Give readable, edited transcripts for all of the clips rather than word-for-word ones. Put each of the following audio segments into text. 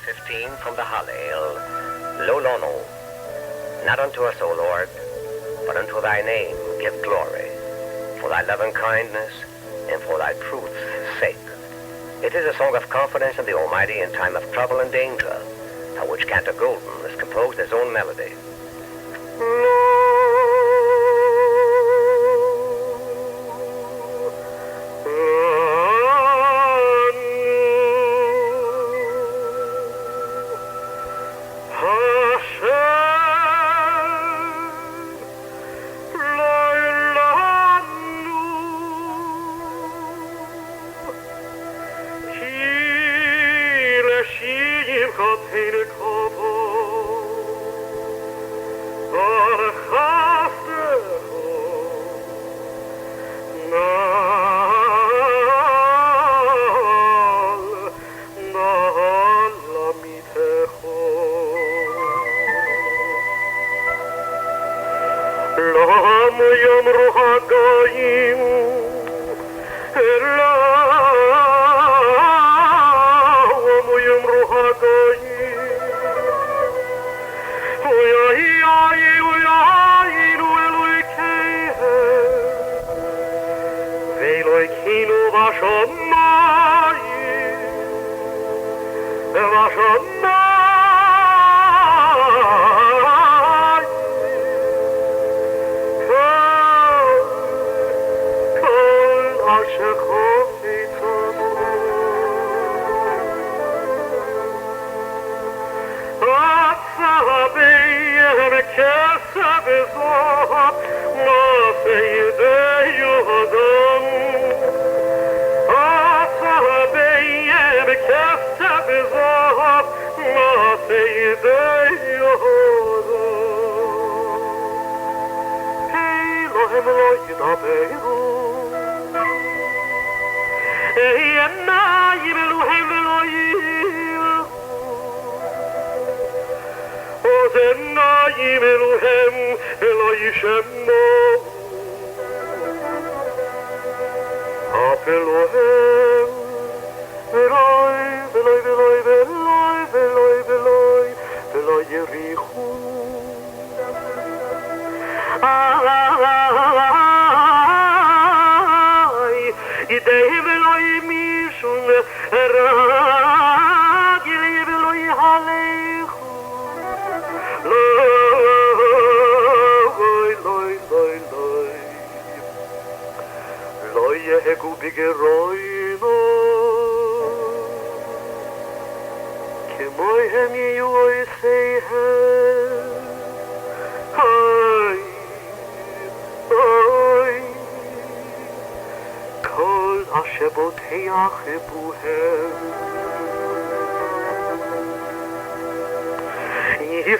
15 from the Hallel, Lolono. Not unto us, O Lord, but unto thy name give glory, for thy loving kindness and for thy truth's sake. It is a song of confidence in the Almighty in time of trouble and danger, for which Cantor Golden has composed his own melody.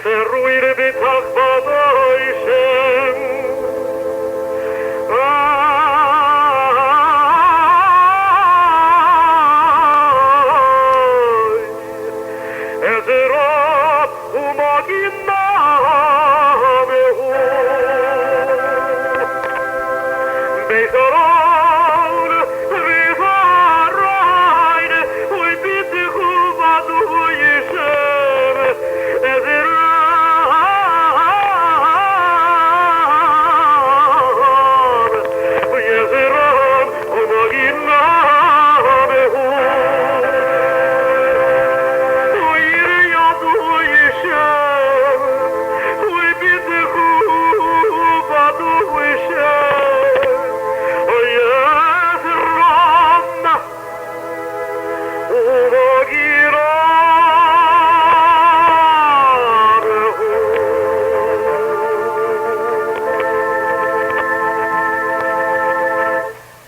Ruire betach badoishem